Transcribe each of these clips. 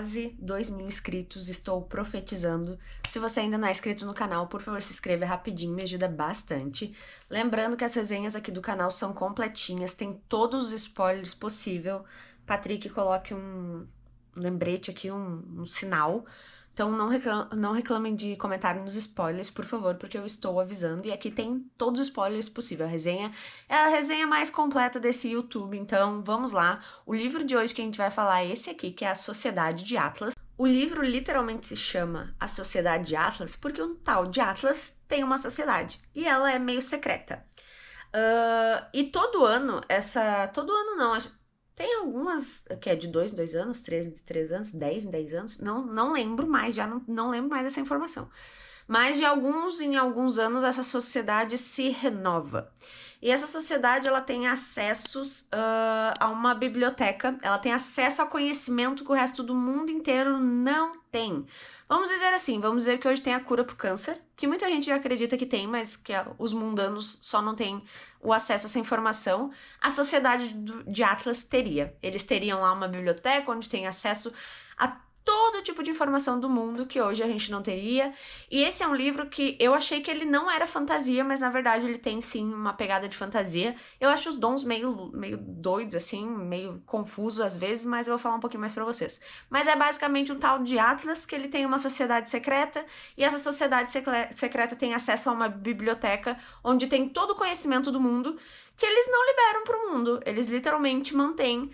quase 2.000 inscritos, estou profetizando. Se você ainda não é inscrito no canal, por favor, se inscreva rapidinho, me ajuda bastante. Lembrando que as resenhas aqui do canal são completinhas, tem todos os spoilers possível. Patrick, coloque um lembrete aqui, um sinal. Então não reclamem de comentário nos spoilers, por favor, porque eu estou avisando. E aqui tem todos os spoilers possíveis. A resenha é a resenha mais completa desse YouTube, então vamos lá. O livro de hoje que a gente vai falar é esse aqui, que é A Sociedade de Atlas. O livro literalmente se chama A Sociedade de Atlas porque um tal de Atlas tem uma sociedade e ela é meio secreta. E todo ano, todo ano não, tem algumas, que é de 2 em 2 anos, 3 em 3 anos, 10 em 10 anos, não lembro mais, já não lembro mais dessa informação. Mas de alguns em alguns anos essa sociedade se renova. E essa sociedade, ela tem acessos a uma biblioteca, ela tem acesso a conhecimento que o resto do mundo inteiro não tem. Vamos dizer assim, vamos dizer que hoje tem a cura pro câncer, que muita gente já acredita que tem, mas que os mundanos só não têm o acesso a essa informação. A sociedade de Atlas teria. Eles teriam lá uma biblioteca onde tem acesso a todo tipo de informação do mundo que hoje a gente não teria. E esse é um livro que eu achei que ele não era fantasia, mas na verdade ele tem sim uma pegada de fantasia. Eu acho os dons meio doidos, assim, meio confusos às vezes, mas eu vou falar um pouquinho mais pra vocês. Mas é basicamente um tal de Atlas, que ele tem uma sociedade secreta, e essa sociedade secreta tem acesso a uma biblioteca onde tem todo o conhecimento do mundo, que eles não liberam para o mundo. Eles literalmente mantêm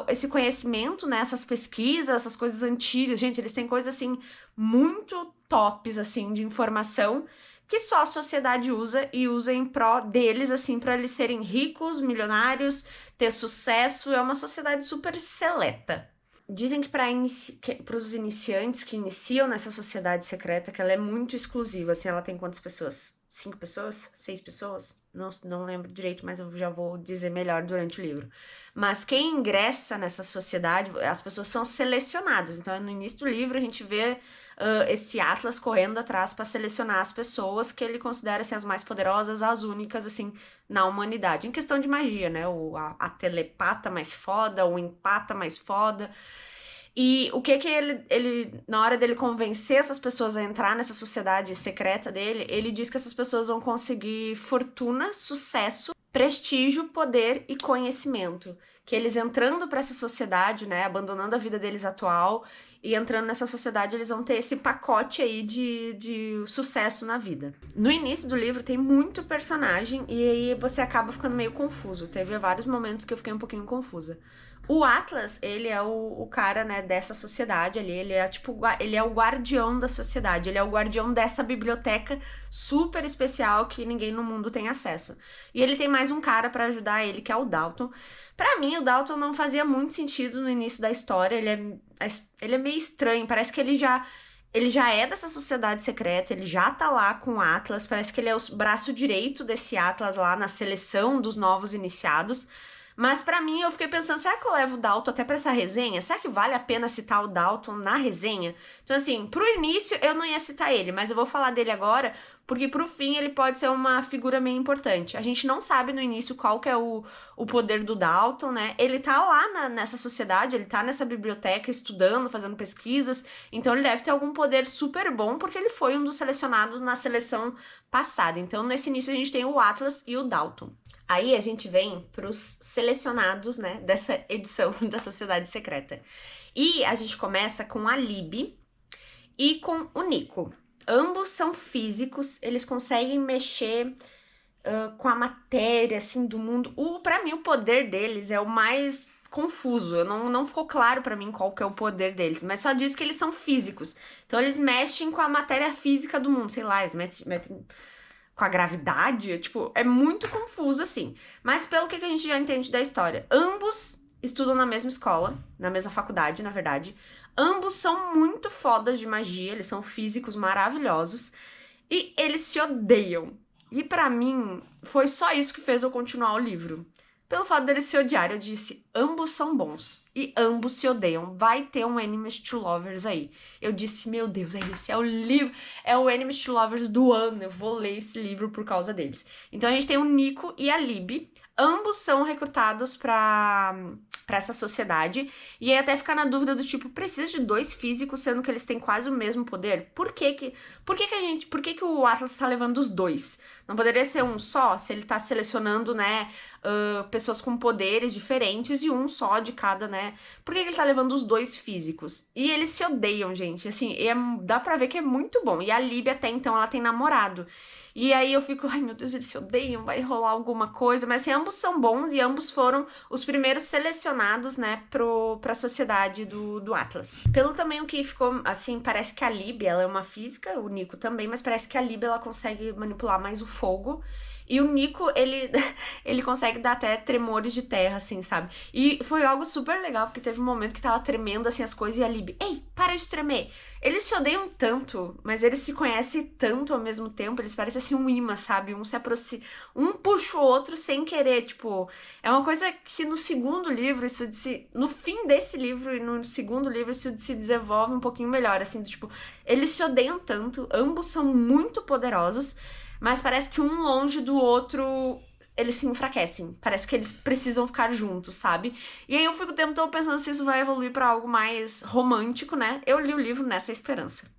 esse conhecimento, né, essas pesquisas, essas coisas antigas. Gente, eles têm coisas, assim, muito tops, assim, de informação que só a sociedade usa e usa em pró deles, assim, para eles serem ricos, milionários, ter sucesso. É uma sociedade super seleta. Dizem que para os iniciantes que iniciam nessa sociedade secreta, que ela é muito exclusiva, assim, ela tem quantas pessoas? 5 pessoas? 6 pessoas? Não lembro direito, mas eu já vou dizer melhor durante o livro. Mas quem ingressa nessa sociedade, as pessoas são selecionadas. Então, no início do livro, a gente vê esse Atlas correndo atrás para selecionar as pessoas que ele considera assim, as mais poderosas, as únicas, assim, na humanidade. Em questão de magia, né? A telepata mais foda, o empata mais foda. E o que ele, na hora dele convencer essas pessoas a entrar nessa sociedade secreta dele, ele diz que essas pessoas vão conseguir fortuna, sucesso, prestígio, poder e conhecimento. Que eles entrando para essa sociedade, né, abandonando a vida deles atual e entrando nessa sociedade, eles vão ter esse pacote aí de sucesso na vida. No início do livro tem muito personagem e aí você acaba ficando meio confuso. Teve vários momentos que eu fiquei um pouquinho confusa. O Atlas, ele é o cara, né, dessa sociedade ali, ele é tipo, ele é o guardião da sociedade, ele é o guardião dessa biblioteca super especial que ninguém no mundo tem acesso. E ele tem mais um cara pra ajudar ele, que é o Dalton. Pra mim, o Dalton não fazia muito sentido no início da história, ele é meio estranho, parece que ele já é dessa sociedade secreta, ele já tá lá com o Atlas, parece que ele é o braço direito desse Atlas lá na seleção dos novos iniciados. Mas pra mim, eu fiquei pensando, será que eu levo o Dalton até pra essa resenha? Será que vale a pena citar o Dalton na resenha? Então, assim, pro início eu não ia citar ele, mas eu vou falar dele agora, porque pro fim ele pode ser uma figura meio importante. A gente não sabe no início qual que é o poder do Dalton, né? Ele tá lá nessa sociedade, ele tá nessa biblioteca estudando, fazendo pesquisas, então ele deve ter algum poder super bom, porque ele foi um dos selecionados na seleção passada. Então, nesse início a gente tem o Atlas e o Dalton. Aí a gente vem pros selecionados, né, dessa edição da Sociedade Secreta. E a gente começa com a Libby e com o Nico. Ambos são físicos, eles conseguem mexer com a matéria, assim, do mundo. Pra mim, o poder deles é o mais confuso. Não ficou claro pra mim qual que é o poder deles, mas só diz que eles são físicos. Então, eles mexem com a matéria física do mundo. Sei lá, eles metem com a gravidade, tipo, é muito confuso, assim. Mas pelo que a gente já entende da história, ambos estudam na mesma escola, na mesma faculdade, na verdade. Ambos são muito fodas de magia, eles são físicos maravilhosos. E eles se odeiam. E pra mim, foi só isso que fez eu continuar o livro. Pelo fato deles se odiarem, eu disse, ambos são bons. E ambos se odeiam. Vai ter um Enemies to Lovers aí. Eu disse, meu Deus, esse é o livro, é o Enemies to Lovers do ano. Eu vou ler esse livro por causa deles. Então a gente tem o Nico e a Libby. Ambos são recrutados pra essa sociedade, e aí até ficar na dúvida do tipo, precisa de dois físicos, sendo que eles têm quase o mesmo poder? Por que o Atlas tá levando os dois? Não poderia ser um só, se ele tá selecionando, né, pessoas com poderes diferentes e um só de cada, né? Por que ele tá levando os dois físicos? E eles se odeiam, gente, assim, dá pra ver que é muito bom. E a Libby até então, ela tem namorado. E aí eu fico, ai meu Deus, eles se odeiam, vai rolar alguma coisa. Mas assim, ambos são bons e ambos foram os primeiros selecionados, né, pra sociedade do Atlas. Pelo também o que ficou, assim, parece que a Libby, ela é uma física, o Nico também, mas parece que a Libby, ela consegue manipular mais o fogo. E o Nico, ele consegue dar até tremores de terra, assim, sabe? E foi algo super legal, porque teve um momento que tava tremendo, assim, as coisas, e a Libby, ei, para de tremer. Eles se odeiam tanto, mas eles se conhecem tanto ao mesmo tempo, eles parecem assim um imã, sabe? Um se aproxima, um puxa o outro sem querer, tipo... É uma coisa que no segundo livro, no fim desse livro e no segundo livro, isso se desenvolve um pouquinho melhor, assim, tipo... Eles se odeiam tanto, ambos são muito poderosos, mas parece que um longe do outro, eles se enfraquecem. Parece que eles precisam ficar juntos, sabe? E aí eu fico o tempo todo pensando se isso vai evoluir pra algo mais romântico, né? Eu li o livro nessa esperança.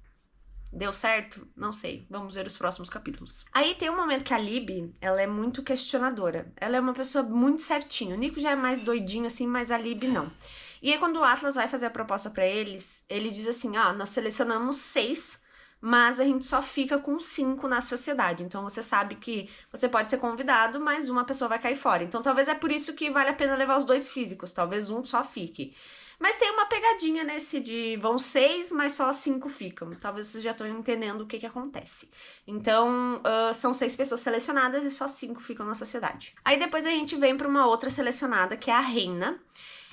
Deu certo? Não sei. Vamos ver os próximos capítulos. Aí tem um momento que a Libby, ela é muito questionadora. Ela é uma pessoa muito certinha. O Nico já é mais doidinho assim, mas a Libby não. E aí quando o Atlas vai fazer a proposta pra eles, ele diz assim, nós selecionamos 6, mas a gente só fica com 5 na sociedade. Então você sabe que você pode ser convidado, mas uma pessoa vai cair fora. Então talvez é por isso que vale a pena levar os 2 físicos. Talvez um só fique. Mas tem uma pegadinha nesse de vão 6, mas só 5 ficam. Talvez vocês já estão entendendo o que acontece. Então, são 6 pessoas selecionadas e só 5 ficam na sociedade. Aí depois a gente vem para uma outra selecionada, que é a Reina.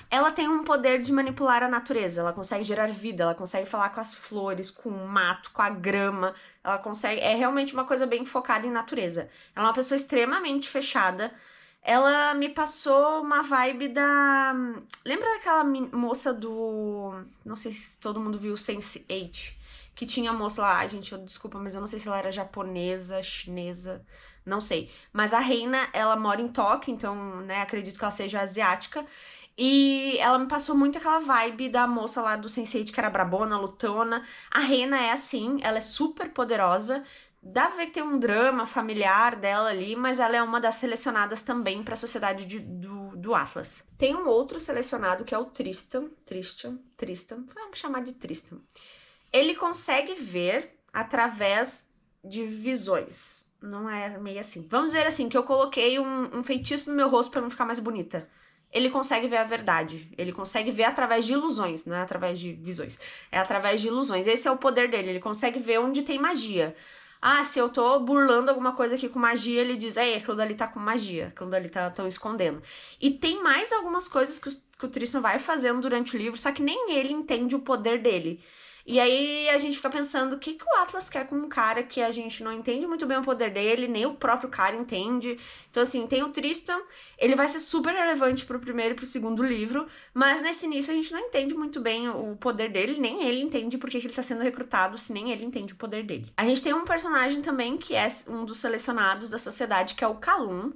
Ela tem um poder de manipular a natureza, ela consegue gerar vida, ela consegue falar com as flores, com o mato, com a grama, ela consegue... É realmente uma coisa bem focada em natureza. Ela é uma pessoa extremamente fechada. Ela me passou uma vibe da... Lembra daquela moça do... Não sei se todo mundo viu o Sense8, que tinha a moça lá... Ai, gente, desculpa, mas eu não sei se ela era japonesa, chinesa... Não sei. Mas a Reina, ela mora em Tóquio, então, né, acredito que ela seja asiática. E ela me passou muito aquela vibe da moça lá do Sense8 que era brabona, lutona. A Reina é assim, ela é super poderosa. Dá pra ver que tem um drama familiar dela ali, mas ela é uma das selecionadas também pra sociedade do Atlas. Tem um outro selecionado que é o Tristan, vamos chamar de Tristan. Ele consegue ver através de visões. Não é meio assim. Vamos dizer assim, que eu coloquei um feitiço no meu rosto pra não ficar mais bonita. Ele consegue ver a verdade. Ele consegue ver através de ilusões, não é através de visões. É através de ilusões. Esse é o poder dele. Ele consegue ver onde tem magia. Se eu tô burlando alguma coisa aqui com magia, ele diz, aquilo dali tá com magia. Aquilo dali tão escondendo. E tem mais algumas coisas que o Tristan vai fazendo durante o livro, só que nem ele entende o poder dele. E aí a gente fica pensando, o que o Atlas quer com um cara que a gente não entende muito bem o poder dele, nem o próprio cara entende. Então, assim, tem o Tristan, ele vai ser super relevante pro primeiro e pro segundo livro, mas nesse início a gente não entende muito bem o poder dele, nem ele entende porque que ele tá sendo recrutado, se nem ele entende o poder dele. A gente tem um personagem também que é um dos selecionados da sociedade, que é o Calum.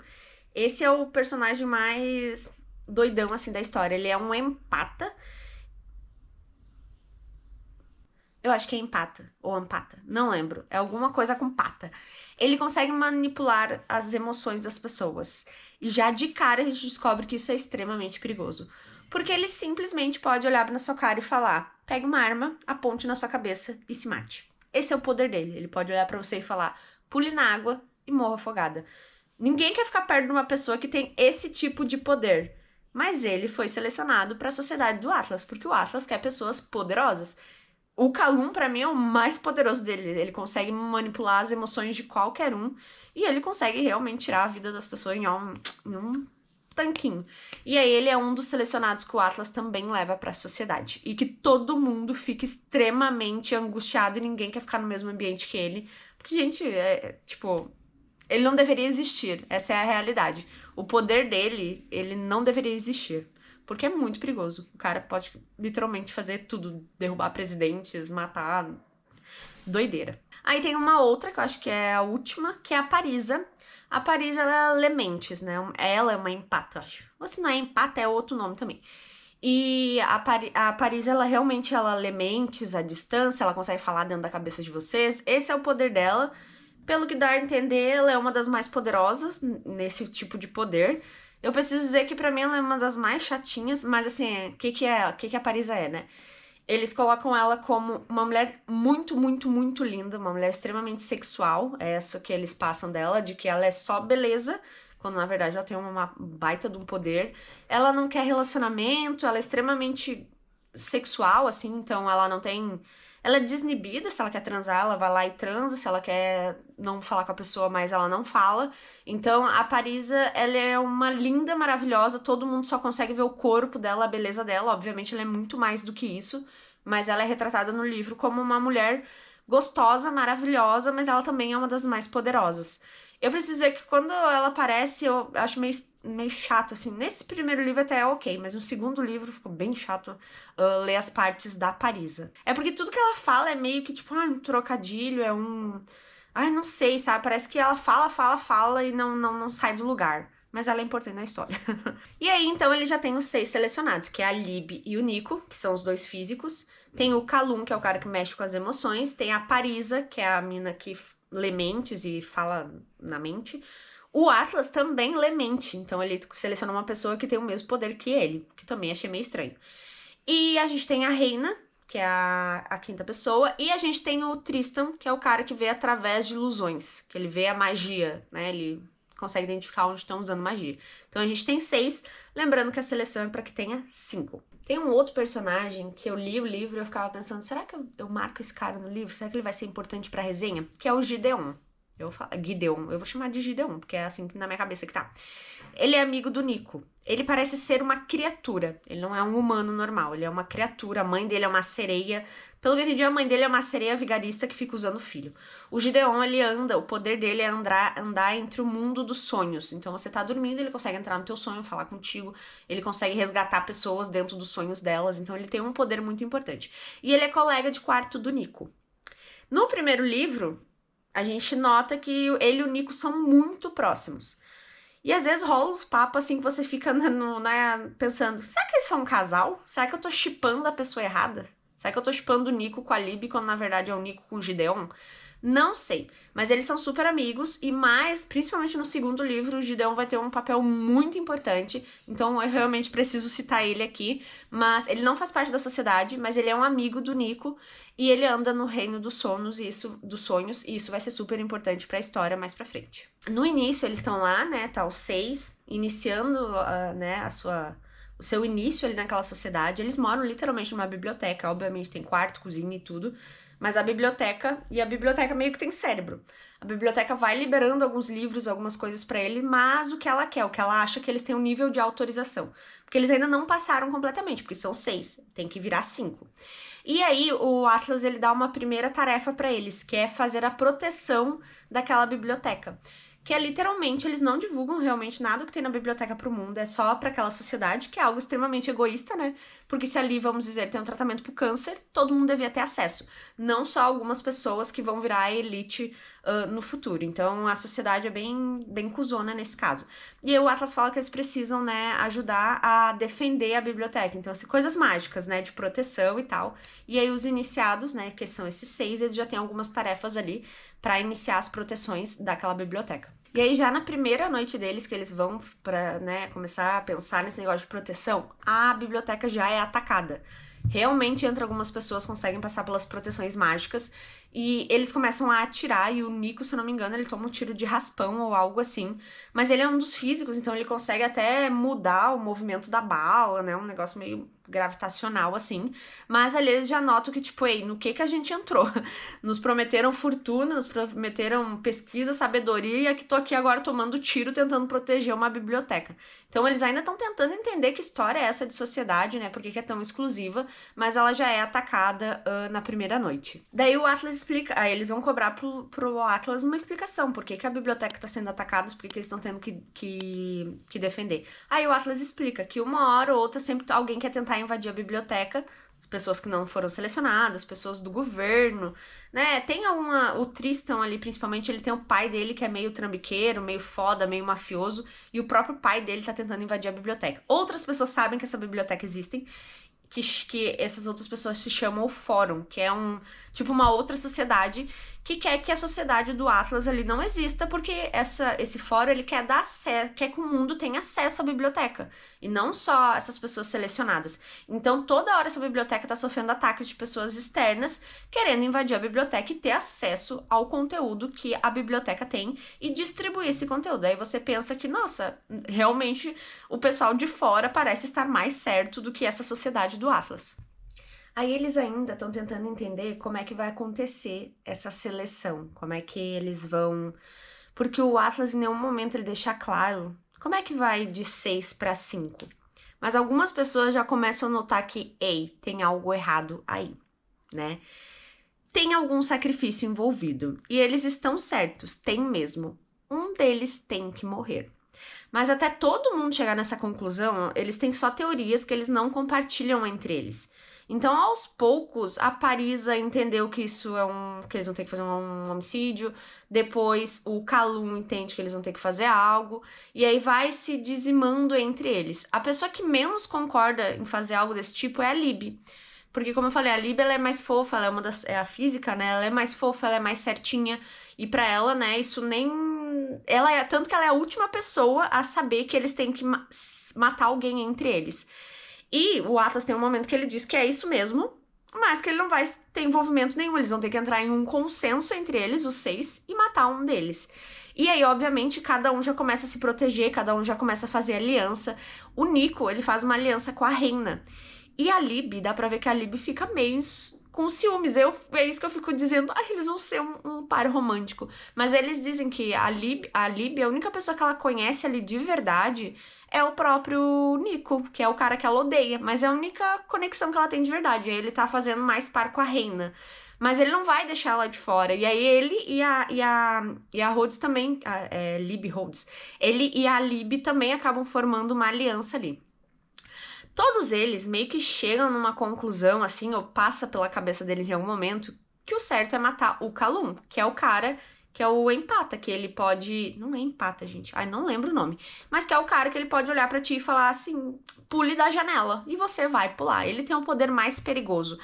Esse é o personagem mais doidão, assim, da história. Ele é um empata. Eu acho que é empata, ou empata, não lembro. É alguma coisa com pata. Ele consegue manipular as emoções das pessoas. E já de cara a gente descobre que isso é extremamente perigoso. Porque ele simplesmente pode olhar na sua cara e falar: pegue uma arma, aponte na sua cabeça e se mate. Esse é o poder dele. Ele pode olhar pra você e falar: pule na água e morra afogada. Ninguém quer ficar perto de uma pessoa que tem esse tipo de poder. Mas ele foi selecionado para a sociedade do Atlas, porque o Atlas quer pessoas poderosas. O Calum, pra mim, é o mais poderoso dele. Ele consegue manipular as emoções de qualquer um. E ele consegue realmente tirar a vida das pessoas em um tanquinho. E aí ele é um dos selecionados que o Atlas também leva pra sociedade. E que todo mundo fica extremamente angustiado e ninguém quer ficar no mesmo ambiente que ele. Porque, gente, ele não deveria existir. Essa é a realidade. O poder dele, ele não deveria existir. Porque é muito perigoso. O cara pode literalmente fazer tudo. Derrubar presidentes, matar... doideira. Aí tem uma outra, que eu acho que é a última, que é a Parisa. A Parisa, ela é Lementes, né? Ela é uma empata, eu acho. Ou se não é empata, é outro nome também. E a Parisa, ela realmente, ela lê mentes à distância, ela consegue falar dentro da cabeça de vocês. Esse é o poder dela. Pelo que dá a entender, ela é uma das mais poderosas nesse tipo de poder. Eu preciso dizer que pra mim ela é uma das mais chatinhas, mas assim, o que a Parisa é, né? Eles colocam ela como uma mulher muito, muito, muito linda, uma mulher extremamente sexual. É essa que eles passam dela, de que ela é só beleza, quando na verdade ela tem uma baita de um poder. Ela não quer relacionamento, ela é extremamente sexual, assim, então ela não tem. Ela é desnibida, se ela quer transar, ela vai lá e transa, se ela quer não falar com a pessoa, mas ela não fala. Então, a Parisa, ela é uma linda, maravilhosa, todo mundo só consegue ver o corpo dela, a beleza dela, obviamente ela é muito mais do que isso, mas ela é retratada no livro como uma mulher gostosa, maravilhosa, mas ela também é uma das mais poderosas. Eu preciso dizer que quando ela aparece, eu acho meio chato, assim. Nesse primeiro livro até é ok, mas no segundo livro ficou bem chato ler as partes da Parisa. É porque tudo que ela fala é meio que, tipo, um trocadilho, é um... Ai, não sei, sabe? Parece que ela fala e não sai do lugar. Mas ela é importante na história. E aí, então, ele já tem os 6 selecionados, que é a Lib e o Nico, que são os 2 físicos. Tem o Calum, que é o cara que mexe com as emoções. Tem a Parisa, que é a mina que lê mentes e fala na mente. O Atlas também lê mente, então ele seleciona uma pessoa que tem o mesmo poder que ele, que também achei meio estranho. E a gente tem a Reina, que é a quinta pessoa, e a gente tem o Tristan, que é o cara que vê através de ilusões, que ele vê a magia, né? Ele consegue identificar onde estão usando magia. Então a gente tem 6, lembrando que a seleção é para que tenha 5. Tem um outro personagem que eu li o livro e eu ficava pensando, será que eu marco esse cara no livro? Será que ele vai ser importante pra resenha? Que é o Gideon. Gideon, eu vou chamar de Gideon, porque é assim que na minha cabeça que tá. Ele é amigo do Nico. Ele parece ser uma criatura. Ele não é um humano normal, ele é uma criatura. A mãe dele é uma sereia. Pelo que eu entendi, a mãe dele é uma sereia vigarista que fica usando o filho. O Gideon, ele anda, o poder dele é andar entre o mundo dos sonhos. Então você tá dormindo, ele consegue entrar no teu sonho, falar contigo. Ele consegue resgatar pessoas dentro dos sonhos delas. Então ele tem um poder muito importante. E ele é colega de quarto do Nico. No primeiro livro, a gente nota que ele e o Nico são muito próximos. E às vezes rola uns papos assim que você fica pensando, será que eles são um casal? Será que eu tô shippando a pessoa errada? Será que eu tô shippando o Nico com a Lib quando na verdade é o Nico com o Gideon? Não sei, mas eles são super amigos e mais, principalmente no segundo livro, o Gideon vai ter um papel muito importante, então eu realmente preciso citar ele aqui, mas ele não faz parte da sociedade, mas ele é um amigo do Nico e ele anda no reino dos sonhos e isso vai ser super importante pra história mais pra frente. No início eles estão lá, né, tá os 6, iniciando, né, o seu início ali naquela sociedade. Eles moram literalmente numa biblioteca, obviamente tem quarto, cozinha e tudo, mas a biblioteca meio que tem cérebro. A biblioteca vai liberando alguns livros, algumas coisas pra ele, mas o que ela quer, o que ela acha que eles têm um nível de autorização. Porque eles ainda não passaram completamente, porque são 6, tem que virar 5. E aí o Atlas, ele dá uma primeira tarefa pra eles, que é fazer a proteção daquela biblioteca. Que é literalmente, eles não divulgam realmente nada que tem na biblioteca pro mundo, é só pra aquela sociedade, que é algo extremamente egoísta, né? Porque se ali, vamos dizer, tem um tratamento pro câncer, todo mundo devia ter acesso. Não só algumas pessoas que vão virar a elite no futuro. Então, a sociedade é bem cuzona nesse caso. E aí o Atlas fala que eles precisam, né, ajudar a defender a biblioteca. Então, assim, coisas mágicas, né, de proteção e tal. E aí os iniciados, né, que são esses 6, eles já têm algumas tarefas ali para iniciar as proteções daquela biblioteca. E aí já na primeira noite deles, que eles vão pra, né, começar a pensar nesse negócio de proteção, a biblioteca já é atacada. Realmente, entre algumas pessoas conseguem passar pelas proteções mágicas e eles começam a atirar e o Nico, se eu não me engano, ele toma um tiro de raspão ou algo assim. Mas ele é um dos físicos, então ele consegue até mudar o movimento da bala, né? Um negócio meio gravitacional, assim. Mas ali eles já notam que, tipo, ei, no que a gente entrou? Nos prometeram fortuna, nos prometeram pesquisa, sabedoria, que tô aqui agora tomando tiro, tentando proteger uma biblioteca. Então eles ainda estão tentando entender que história é essa de sociedade, né? Por que é tão exclusiva, mas ela já é atacada na primeira noite. Daí o Atlas explica, aí eles vão cobrar pro Atlas uma explicação, por que a biblioteca tá sendo atacada, por que eles estão tendo que defender. Aí o Atlas explica que uma hora ou outra sempre alguém quer tentar invadir a biblioteca, pessoas que não foram selecionadas, pessoas do governo, né? Tem o Tristan ali, principalmente, ele tem o pai dele que é meio trambiqueiro, meio foda, meio mafioso, e o próprio pai dele tá tentando invadir a biblioteca. Outras pessoas sabem que essa biblioteca existe, que essas outras pessoas se chamam o Fórum, que é tipo uma outra sociedade que quer que a sociedade do Atlas ali não exista, porque esse fórum ele quer dar acesso, quer que o mundo tenha acesso à biblioteca, e não só essas pessoas selecionadas. Então toda hora essa biblioteca tá sofrendo ataques de pessoas externas querendo invadir a biblioteca e ter acesso ao conteúdo que a biblioteca tem e distribuir esse conteúdo. Aí você pensa que, nossa, realmente o pessoal de fora parece estar mais certo do que essa sociedade do Atlas. Aí eles ainda estão tentando entender como é que vai acontecer essa seleção, como é que eles vão... Porque o Atlas em nenhum momento ele deixa claro como é que vai de 6 para 5. Mas algumas pessoas já começam a notar que, ei, tem algo errado aí, né? Tem algum sacrifício envolvido. E eles estão certos, tem mesmo. Um deles tem que morrer. Mas até todo mundo chegar nessa conclusão, eles têm só teorias que eles não compartilham entre eles. Então, aos poucos, a Parisa entendeu que isso que eles vão ter que fazer um homicídio. Depois, o Calum entende que eles vão ter que fazer algo. E aí vai se dizimando entre eles. A pessoa que menos concorda em fazer algo desse tipo é a Lib. Porque, como eu falei, a Lib ela é mais fofa, ela é a física, né? Ela é mais fofa, ela é mais certinha. E pra ela, né, isso nem... Tanto que ela é a última pessoa a saber que eles têm que matar alguém entre eles. E o Atlas tem um momento que ele diz que é isso mesmo, mas que ele não vai ter envolvimento nenhum. Eles vão ter que entrar em um consenso entre eles, os 6, e matar um deles. E aí, obviamente, cada um já começa a se proteger, cada um já começa a fazer aliança. O Nico, ele faz uma aliança com a Reina. E a Lib, dá pra ver que a Lib fica meio com ciúmes. É isso que eu fico dizendo, eles vão ser um par romântico. Mas eles dizem que a Lib, a única pessoa que ela conhece ali de verdade é o próprio Nico, que é o cara que ela odeia. Mas é a única conexão que ela tem de verdade. E aí ele tá fazendo mais par com a Reina. Mas ele não vai deixar ela de fora. E aí ele e a Rhodes também, Lib Rhodes, ele e a Lib também acabam formando uma aliança ali. Todos eles meio que chegam numa conclusão, assim, ou passa pela cabeça deles em algum momento, que o certo é matar o Calum, que é o cara, que é o empata, que ele pode... Não é empata, gente. Ai, não lembro o nome. Mas que é o cara que ele pode olhar pra ti e falar assim, pule da janela, e você vai pular. Ele tem um poder mais perigoso.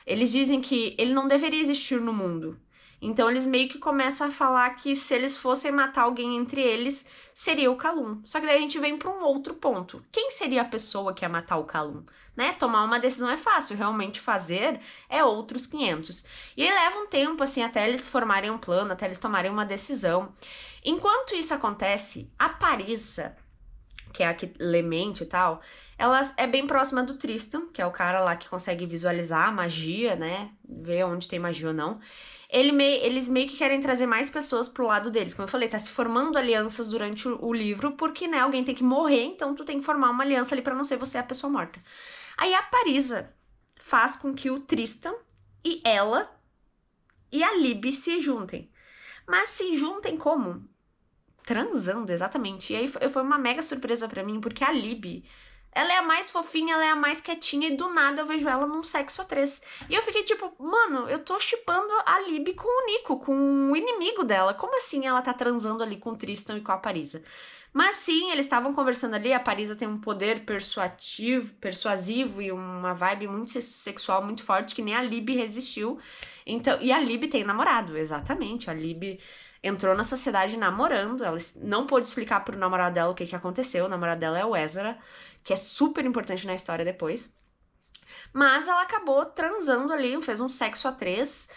Eles dizem que ele não deveria existir no mundo. Então eles meio que começam a falar que se eles fossem matar alguém entre eles, seria o Calum. Só que daí a gente vem para um outro ponto. Quem seria a pessoa que ia matar o Calum? Né? Tomar uma decisão é fácil, realmente fazer é outros 500. E aí leva um tempo, assim, até eles formarem um plano, até eles tomarem uma decisão. Enquanto isso acontece, a Parisa, que é a que lê mente e tal, ela é bem próxima do Tristan, que é o cara lá que consegue visualizar a magia, né? Ver onde tem magia ou não. Eles meio que querem trazer mais pessoas pro lado deles. Como eu falei, tá se formando alianças durante o livro, porque, né, alguém tem que morrer, então tu tem que formar uma aliança ali pra não ser você a pessoa morta. Aí a Parisa faz com que o Tristan e ela e a Lib se juntem. Mas se juntem como? Transando, exatamente. E aí foi uma mega surpresa pra mim, porque a Lib... ela é a mais fofinha, ela é a mais quietinha, e do nada eu vejo ela num sexo a 3. E eu fiquei tipo, mano, eu tô shippando a Lib com o Nico, com o inimigo dela. Como assim ela tá transando ali com o Tristan e com a Parisa? Mas sim, eles estavam conversando ali, a Parisa tem um poder persuasivo e uma vibe muito sexual muito forte, que nem a Lib resistiu. Então, e a Lib tem namorado, exatamente. A Lib entrou na sociedade namorando, ela não pôde explicar pro namorado dela o que aconteceu. O namorado dela é o Ezra, que é super importante na história depois. Mas ela acabou transando ali, fez um sexo a 3,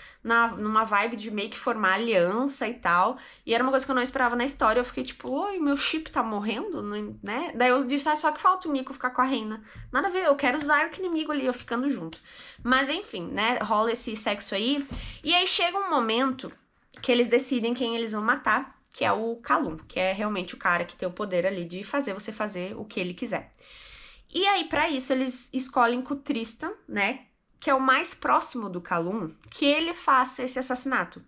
numa vibe de meio que formar aliança e tal. E era uma coisa que eu não esperava na história. Eu fiquei tipo, oi, meu chip tá morrendo, né? Daí eu disse, só que falta o Nico ficar com a Reina. Nada a ver, eu quero usar o inimigo ali, eu ficando junto. Mas enfim, né, rola esse sexo aí. E aí chega um momento que eles decidem quem eles vão matar, que é o Calum, que é realmente o cara que tem o poder ali de fazer você fazer o que ele quiser. E aí, pra isso, eles escolhem com o Tristan, né, que é o mais próximo do Calum, que ele faça esse assassinato.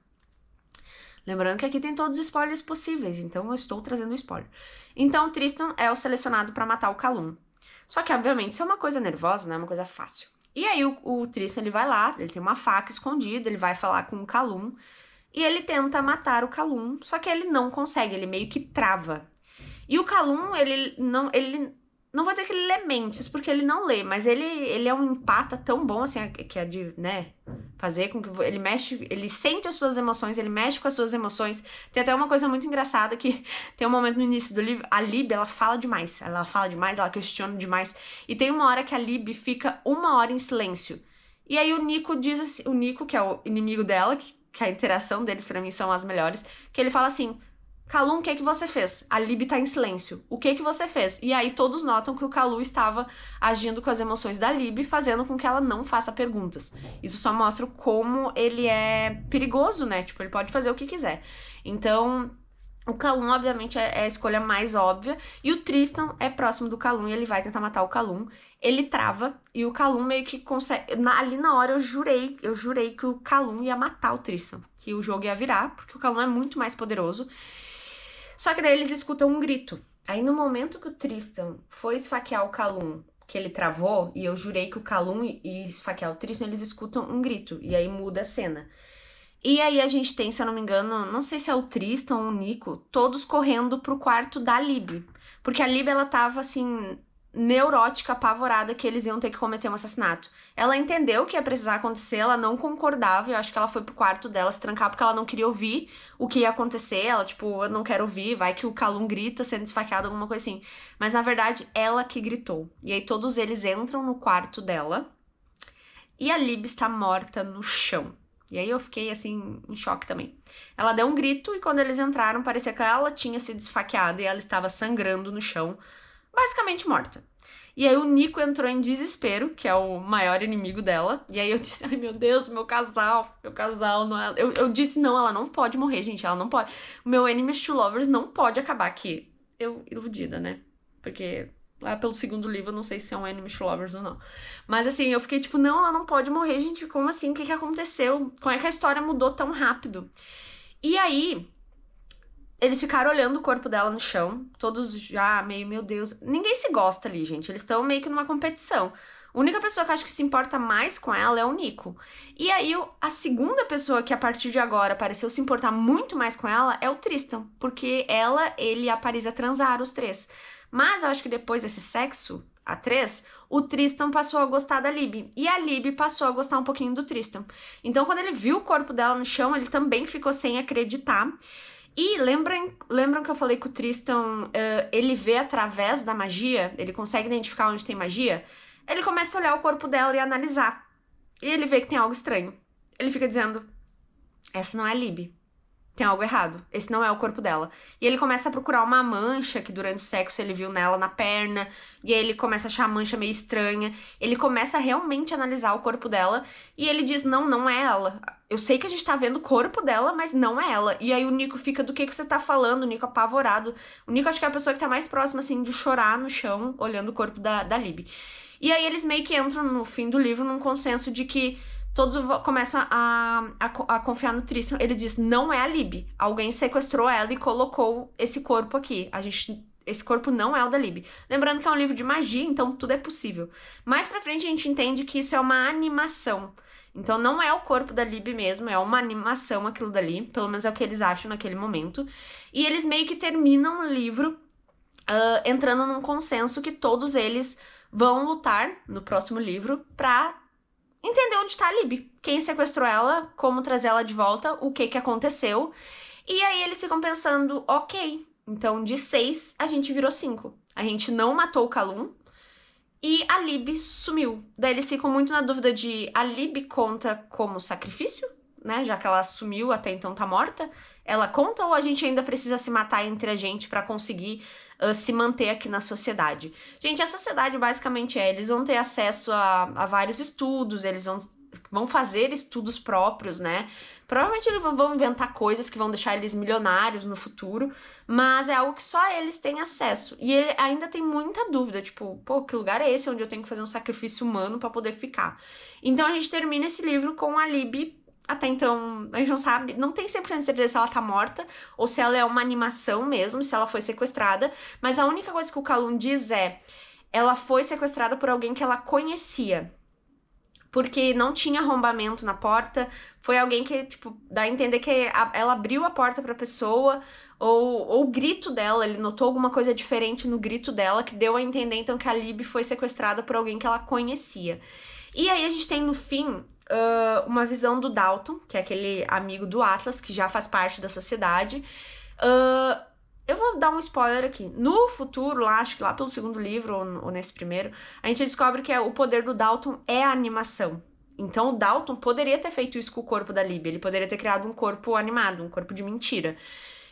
Lembrando que aqui tem todos os spoilers possíveis, então eu estou trazendo spoiler. Então, o Tristan é o selecionado pra matar o Calum. Só que, obviamente, isso é uma coisa nervosa, não é uma coisa fácil. E aí o Tristan, ele vai lá, ele tem uma faca escondida, ele vai falar com o Calum, e ele tenta matar o Calum, só que ele não consegue, ele meio que trava. E o Calum, ele não vou dizer que ele lê mentes, porque ele não lê, mas ele é um empata tão bom, assim, que é de, né, fazer com que ele mexe, ele sente as suas emoções, ele mexe com as suas emoções. Tem até uma coisa muito engraçada que tem um momento no início do livro, a Lib, ela fala demais, ela questiona demais, e tem uma hora que a Lib fica 1 hora em silêncio. E aí o Nico diz assim, o Nico, que é o inimigo dela, que a interação deles pra mim são as melhores, que ele fala assim: Calum, o que você fez? A Lib tá em silêncio. O que você fez? E aí todos notam que o Calum estava agindo com as emoções da Lib, fazendo com que ela não faça perguntas. Isso só mostra como ele é perigoso, né? Tipo, ele pode fazer o que quiser. Então, o Calum, obviamente, é a escolha mais óbvia. E o Tristan é próximo do Calum e ele vai tentar matar o Calum. Ele trava e o Calum meio que consegue... Ali na hora eu jurei que o Calum ia matar o Tristan. Que o jogo ia virar, porque o Calum é muito mais poderoso. Só que daí eles escutam um grito. Aí no momento que o Tristan foi esfaquear o Calum, que ele travou, e eu jurei que o Calum ia esfaquear o Tristan, eles escutam um grito. E aí muda a cena. E aí a gente tem, se eu não me engano, não sei se é o Tristan ou o Nico, todos correndo pro quarto da Lib. Porque a Lib, ela tava, assim, neurótica, apavorada que eles iam ter que cometer um assassinato. Ela entendeu o que ia precisar acontecer, ela não concordava, eu acho que ela foi pro quarto dela se trancar porque ela não queria ouvir o que ia acontecer. Ela, tipo, eu não quero ouvir, vai que o Calum grita sendo esfaqueado, alguma coisa assim. Mas, na verdade, ela que gritou. E aí todos eles entram no quarto dela e a Lib está morta no chão. E aí eu fiquei, assim, em choque também. Ela deu um grito e quando eles entraram, parecia que ela tinha sido esfaqueada e ela estava sangrando no chão, basicamente morta. E aí o Nico entrou em desespero, que é o maior inimigo dela. E aí eu disse, ai meu Deus, meu casal não é... Eu disse, não, ela não pode morrer, gente, ela não pode. O meu Enemies to Lovers não pode acabar aqui. Eu, iludida, né? Porque lá pelo segundo livro, eu não sei se é um Enemies to Lovers ou não. Mas assim, eu fiquei tipo, não, ela não pode morrer, gente, como assim? O que aconteceu? Como é que a história mudou tão rápido? E aí... Eles ficaram olhando o corpo dela no chão, todos já meio, meu Deus. Ninguém se gosta ali, gente. Eles estão meio que numa competição. A única pessoa que eu acho que se importa mais com ela é o Nico. E aí, a segunda pessoa que a partir de agora pareceu se importar muito mais com ela é o Tristan. Porque ela, ele e a Parisa transaram os três. Mas eu acho que depois desse sexo, a três, o Tristan passou a gostar da Lib. E a Lib passou a gostar um pouquinho do Tristan. Então, quando ele viu o corpo dela no chão, ele também ficou sem acreditar. E lembram que eu falei que o Tristan, ele vê através da magia, ele consegue identificar onde tem magia? Ele começa a olhar o corpo dela e analisar. E ele vê que tem algo estranho. Ele fica dizendo, essa não é a Lib. Tem algo errado. Esse não é o corpo dela. E ele começa a procurar uma mancha que durante o sexo ele viu nela na perna. E aí ele começa a achar a mancha meio estranha. Ele começa a realmente analisar o corpo dela. E ele diz, não, não é ela. Eu sei que a gente tá vendo o corpo dela, mas não é ela. E aí o Nico fica, do que você tá falando? O Nico apavorado. O Nico acho que é a pessoa que tá mais próxima, assim, de chorar no chão, olhando o corpo da Lib. E aí eles meio que entram no fim do livro num consenso de que todos começam a confiar no Tristan. Ele diz, não é a Lib. Alguém sequestrou ela e colocou esse corpo aqui. Esse corpo não é o da Lib. Lembrando que é um livro de magia, então tudo é possível. Mais pra frente a gente entende que isso é uma animação. Então não é o corpo da Lib mesmo, é uma animação aquilo dali. Pelo menos é o que eles acham naquele momento. E eles meio que terminam o livro entrando num consenso que todos eles vão lutar no próximo livro pra entender onde tá a Lib. Quem sequestrou ela, como trazer ela de volta, o que aconteceu. E aí eles ficam pensando, ok, então de 6 a gente virou 5. A gente não matou o Calum e a Lib sumiu. Daí eles ficam muito na dúvida de a Lib conta como sacrifício, né? Já que ela sumiu, até então tá morta. Ela conta ou a gente ainda precisa se matar entre a gente pra conseguir se manter aqui na sociedade? Gente, a sociedade basicamente eles vão ter acesso a vários estudos, eles vão fazer estudos próprios, né? Provavelmente eles vão inventar coisas que vão deixar eles milionários no futuro, mas é algo que só eles têm acesso. E ele ainda tem muita dúvida, tipo, pô, que lugar é esse onde eu tenho que fazer um sacrifício humano pra poder ficar? Então a gente termina esse livro com a Lib. Até então, a gente não sabe, não tem 100% de certeza se ela tá morta ou se ela é uma animação mesmo, se ela foi sequestrada, mas a única coisa que o Calum diz é, ela foi sequestrada por alguém que ela conhecia. porque não tinha arrombamento na porta. Foi alguém que, tipo, dá a entender que ela abriu a porta pra pessoa, ou o grito dela, ele notou alguma coisa diferente no grito dela, que deu a entender, então, que a Libby foi sequestrada por alguém que ela conhecia. E aí a gente tem, no fim, uma visão do Dalton, que é aquele amigo do Atlas, que já faz parte da sociedade. Eu vou dar um spoiler aqui. No futuro, lá, acho que lá pelo segundo livro, ou nesse primeiro, a gente descobre que o poder do Dalton é a animação. Então o Dalton poderia ter feito isso com o corpo da Libby. Ele poderia ter criado um corpo animado, um corpo de mentira.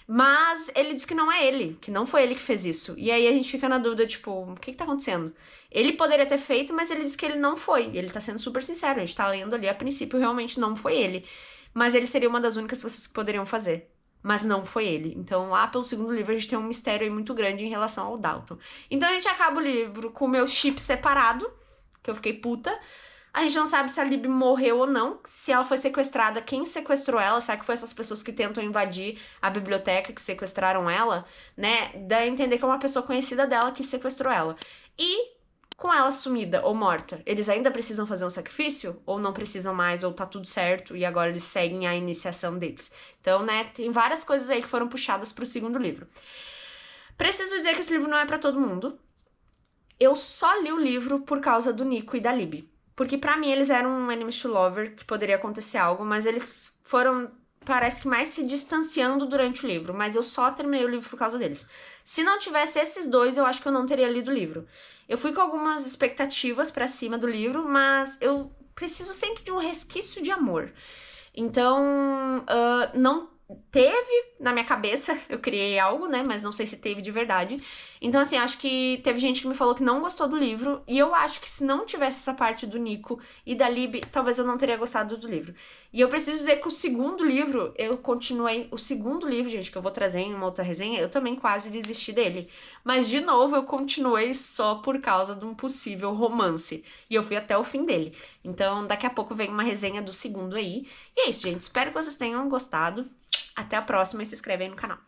Mas ele diz que não é ele, que não foi ele que fez isso. E aí a gente fica na dúvida, tipo, o que tá acontecendo? Ele poderia ter feito, mas ele diz que ele não foi. E ele tá sendo super sincero, a gente tá lendo ali, a princípio realmente não foi ele. Mas ele seria uma das únicas pessoas que poderiam fazer. Mas não foi ele. Então, lá pelo segundo livro, a gente tem um mistério aí muito grande em relação ao Dalton. Então, a gente acaba o livro com o meu chip separado, que eu fiquei puta. A gente não sabe se a Libby morreu ou não, se ela foi sequestrada, quem sequestrou ela, será que foi essas pessoas que tentam invadir a biblioteca que sequestraram ela, né? Dá a entender que é uma pessoa conhecida dela que sequestrou ela. E com ela sumida ou morta, eles ainda precisam fazer um sacrifício? Ou não precisam mais, ou tá tudo certo e agora eles seguem a iniciação deles? Então, né, tem várias coisas aí que foram puxadas pro segundo livro. Preciso dizer que esse livro não é pra todo mundo. Eu só li o livro por causa do Nico e da Libby. Porque pra mim eles eram um enemies to lover, que poderia acontecer algo, mas eles foram, parece que mais se distanciando durante o livro. Mas eu só terminei o livro por causa deles. Se não tivesse esses dois, eu acho que eu não teria lido o livro. Eu fui com algumas expectativas pra cima do livro, mas eu preciso sempre de um resquício de amor. Então, não teve na minha cabeça, eu criei algo, né, mas não sei se teve de verdade. Então, assim, acho que teve gente que me falou que não gostou do livro, e eu acho que se não tivesse essa parte do Nico e da Libby, talvez eu não teria gostado do livro. E eu preciso dizer que o segundo livro, eu continuei, o segundo livro, gente, que eu vou trazer em uma outra resenha, eu também quase desisti dele. Mas, de novo, eu continuei só por causa de um possível romance. E eu fui até o fim dele. Então, daqui a pouco vem uma resenha do segundo aí. E é isso, gente. Espero que vocês tenham gostado. Até a próxima e se inscreve aí no canal.